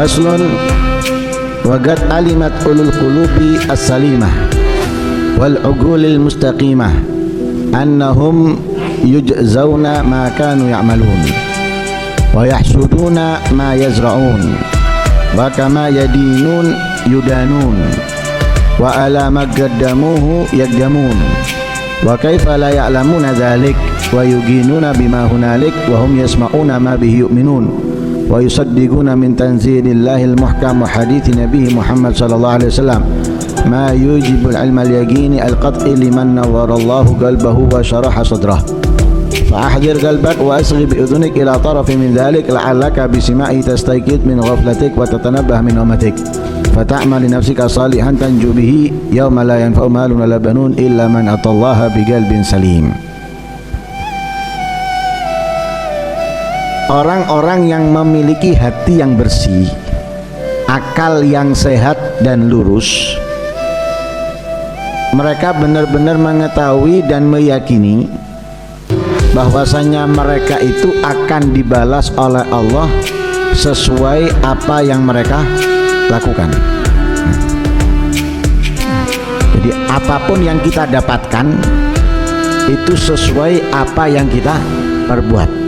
Faslun wa qad alimat ulul qulubi as-salimah wal uqulil mustaqimah annahum yujzauna ma kanu ya'malun wa yahsuduna ma yazra'un wa kama yadinun yudanun wa ala ma qaddamuhu yaqdamun wa kaifa la ya'lamuna dhalik wa yuginuna bima hunalik wa hum yasma'una ma bihi yu'minun wa yusaddiquna min tanzilillahil muhkam wa hadithi nabihi Muhammad sallallahu alaihi wasallam ma yujibul ilmal yaqini al-qat'i liman nawwarallahu qalbahu wa sharaha sadrah fa'ahdir qalbak wa asghi bi udhunik ila tarafin min dhalik la'allaka bisima'i tastayqid min ghaflatik wa tatanabbah min umatik fata'mal li nafsika salihan tanju bihi yawma la yanfa'u malun wala banun illa man atallaha biqalbin salim. Orang-orang yang memiliki hati yang bersih, akal yang sehat dan lurus, mereka benar-benar mengetahui dan meyakini bahwasanya mereka itu akan dibalas oleh Allah sesuai apa yang mereka lakukan. Jadi apapun yang kita dapatkan itu sesuai apa yang kita perbuat.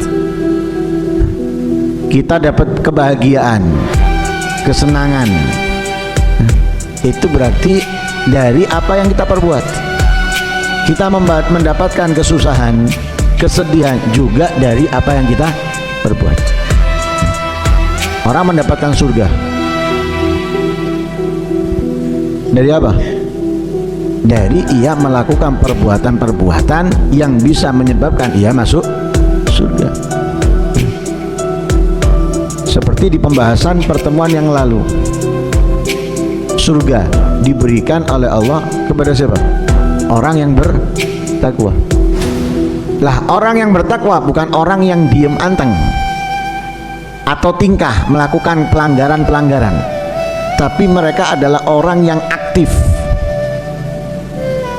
Kita dapat kebahagiaan, kesenangan, itu berarti dari apa yang kita perbuat. Kita mendapatkan kesusahan, kesedihan juga dari apa yang kita perbuat. Orang mendapatkan surga dari apa? Dari ia melakukan perbuatan-perbuatan yang bisa menyebabkan ia masuk surga. Seperti di pembahasan pertemuan yang lalu, surga diberikan oleh Allah kepada siapa? Orang yang bertakwa. Lah, orang yang bertakwa bukan orang yang diem anteng atau tingkah melakukan pelanggaran-pelanggaran, tapi mereka adalah orang yang aktif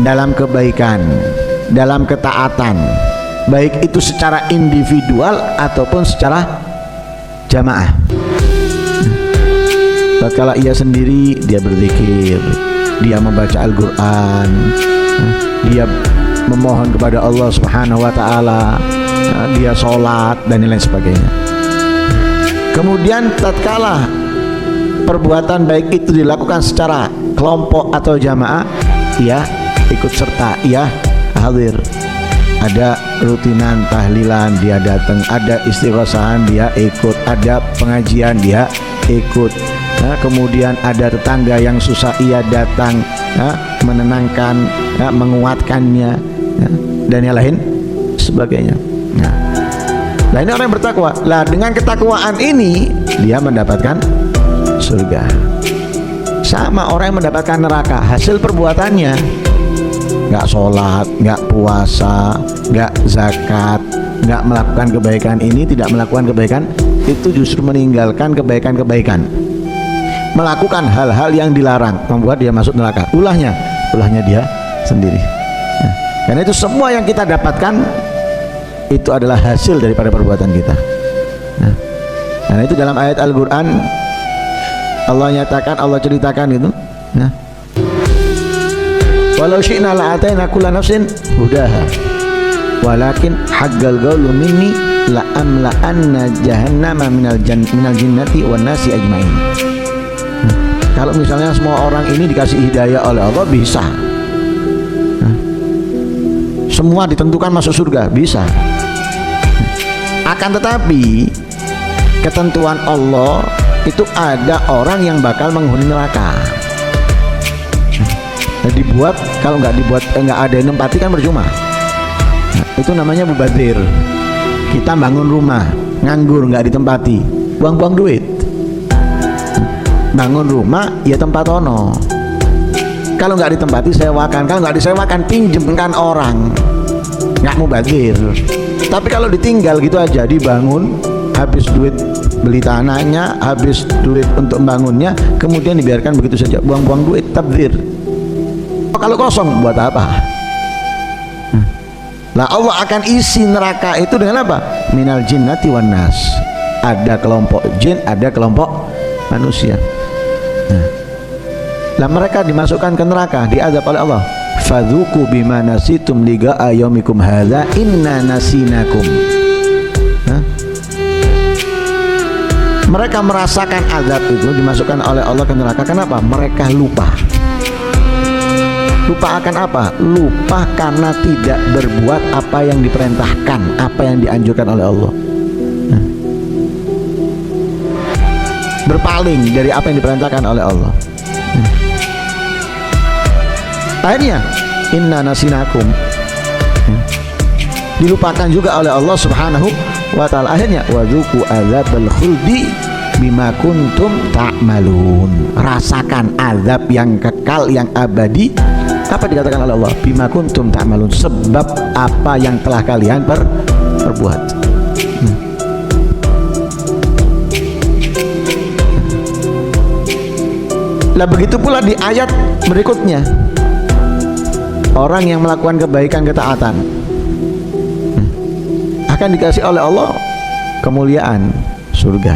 dalam kebaikan, dalam ketaatan, baik itu secara individual ataupun secara jamaah. Tatkala ia sendiri dia berzikir, dia membaca Al-Quran, dia memohon kepada Allah Subhanahu wa ta'ala, dia sholat dan lain sebagainya. Kemudian tatkala perbuatan baik itu dilakukan secara kelompok atau jamaah, ia ikut serta, ia hadir. Ada rutinan tahlilan dia datang, ada istighosahan dia ikut, ada pengajian dia ikut. Nah, kemudian ada tetangga yang susah ia datang, menenangkan, menguatkannya, dan yang lain sebagainya. Nah, ini orang yang bertakwa. Lah, dengan ketakwaan ini dia mendapatkan surga. Sama orang yang mendapatkan neraka, hasil perbuatannya nggak sholat, nggak puasa, nggak zakat, nggak melakukan kebaikan ini, tidak melakukan kebaikan itu, justru meninggalkan kebaikan-kebaikan, melakukan hal-hal yang dilarang, membuat dia masuk neraka. Ulahnya dia sendiri. Nah, karena itu semua yang kita dapatkan itu adalah hasil daripada perbuatan kita. Nah, karena itu dalam ayat Al-Quran Allah nyatakan, Allah ceritakan itu. Nah, walau syi'na la'atayna kulla nafsin hudaha walakin haqqal qawlu minni la'amla'anna jahannama minal jinnati wan nasi ajmain. Kalau misalnya semua orang ini dikasih hidayah oleh Allah, bisa. Semua ditentukan masuk surga, bisa. Akan tetapi ketentuan Allah itu ada orang yang bakal menghuni neraka. Dibuat, kalau nggak dibuat, nggak ada yang nempati kan percuma. Nah, itu namanya mubadzir. Kita bangun rumah nganggur, nggak ditempati, buang-buang duit. Bangun rumah ya tempat ono, kalau nggak ditempati sewakan, kalau nggak disewakan pinjemkan orang, nggak mubadzir. Tapi kalau ditinggal gitu aja, dibangun, habis duit beli tanahnya, habis duit untuk membangunnya, kemudian dibiarkan begitu saja, buang-buang duit, tabdzir. Kalau kosong buat apa? Nah, Allah akan isi neraka itu dengan apa? Minal jinnati wan nas. Ada kelompok jin, ada kelompok manusia. Nah, mereka dimasukkan ke neraka, diazab oleh Allah. Fadzuqu bima nasitum liqa'a yaumikum hadza inna nasinakum. Mereka merasakan azab itu, dimasukkan oleh Allah ke neraka. Kenapa? Mereka lupa. Lupa akan apa? Lupa karena tidak berbuat apa yang diperintahkan, apa yang dianjurkan oleh Allah. Berpaling dari apa yang diperintahkan oleh Allah. Akhirnya inna nasinakum, dilupakan juga oleh Allah Subhanahu wa ta'ala. Akhirnya wadzuqu adzabal khuldi bima kuntum ta'malun. Rasakan azab yang kekal, yang abadi. Apa dikatakan oleh Allah? Bima kuntum ta'malun, sebab apa yang telah kalian perbuat. Lah begitu pula di ayat berikutnya, orang yang melakukan kebaikan, ketaatan akan dikasih oleh Allah kemuliaan surga.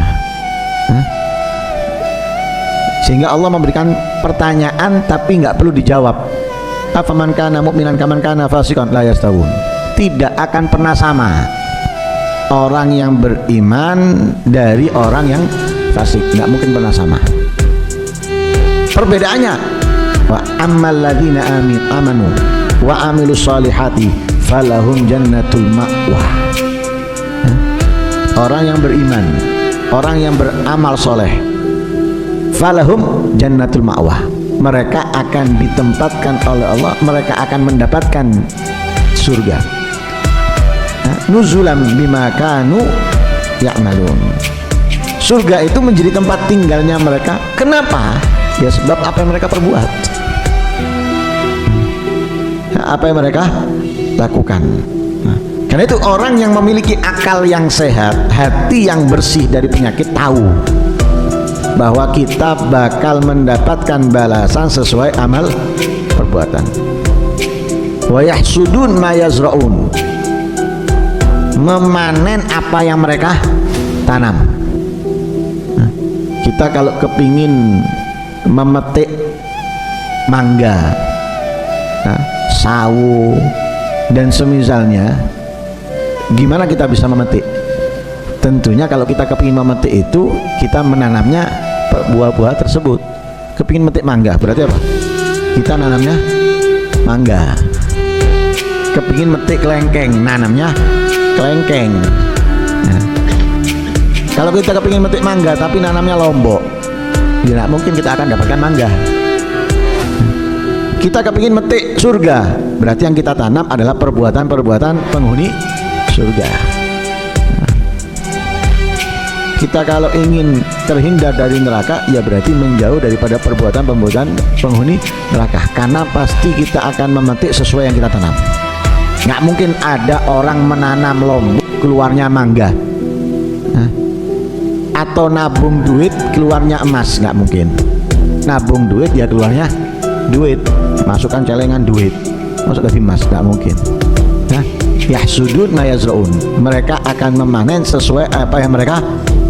Sehingga Allah memberikan pertanyaan tapi nggak perlu dijawab. Afaman kana mu'minan kaman kana fasiqan la yastawun. Tidak akan pernah sama orang yang beriman dari orang yang fasik, nggak mungkin pernah sama. Perbedaannya, wa ammal ladzina amanu wa amilus solihati falahum jannatul ma'wah. Orang yang beriman, orang yang beramal soleh, falahum jannatul ma'wah, mereka akan ditempatkan oleh Allah, mereka akan mendapatkan surga. Nuzulam bima kanu ya'malun. Surga itu menjadi tempat tinggalnya mereka. Kenapa? Ya sebab apa yang mereka perbuat, apa yang mereka lakukan. Karena itu orang yang memiliki akal yang sehat, hati yang bersih dari penyakit, tahu bahwa kita bakal mendapatkan balasan sesuai amal perbuatan. Wa yahsudun ma yazra'un, memanen apa yang mereka tanam. Kita kalau kepingin memetik mangga, sawo dan semisalnya, gimana kita bisa memetik? Tentunya kalau kita kepingin memetik itu, kita menanamnya buah-buah tersebut. Kepingin memetik mangga berarti apa? Kita nanamnya mangga. Kepingin metik kelengkeng, nanamnya kelengkeng. Kalau kita kepingin metik mangga tapi nanamnya lombok, ya mungkin kita akan dapatkan mangga. Kita kepingin metik surga, berarti yang kita tanam adalah perbuatan-perbuatan penghuni surga. Kita kalau ingin terhindar dari neraka, ya berarti menjauh daripada perbuatan-perbuatan penghuni neraka, karena pasti kita akan memetik sesuai yang kita tanam. Nggak mungkin ada orang menanam lombok keluarnya mangga, atau nabung duit keluarnya emas, nggak mungkin. Nabung duit ya keluarnya duit, masukkan celengan duit, masuk ke emas, nggak mungkin. Yahsudun ma yazraun, mereka akan memanen sesuai apa yang mereka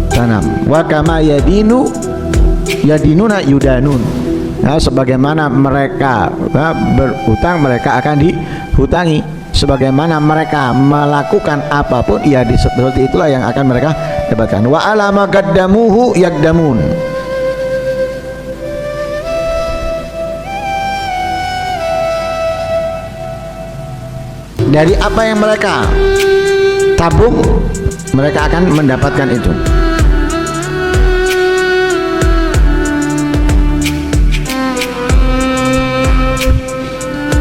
tanam. Wa kama yadinuna yudanun, sebagaimana mereka berutang, mereka akan dihutangi. Sebagaimana mereka melakukan apapun, ya seperti itulah yang akan mereka dapatkan. Wa alama qaddamuhu yaqdamun, dari apa yang mereka tabung, mereka akan mendapatkan itu.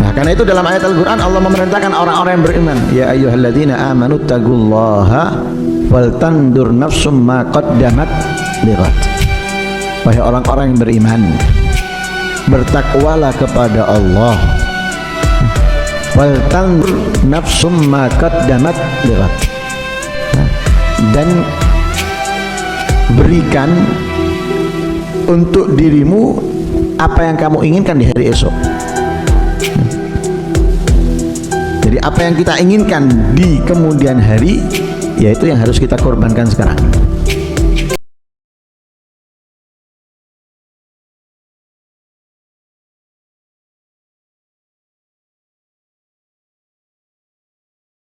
Nah, karena itu dalam ayat Al-Quran Allah memerintahkan orang-orang yang beriman, ya ayyuhalladzina amanu taqullaha wal tandur nafsum ma qaddamat lighad. Wahai orang-orang yang beriman, bertakwalah kepada Allah, wal tandur nafsum ma qaddamat lighad, dan berikan untuk dirimu apa yang kamu inginkan di hari esok. Jadi apa yang kita inginkan di kemudian hari, yaitu yang harus kita korbankan sekarang.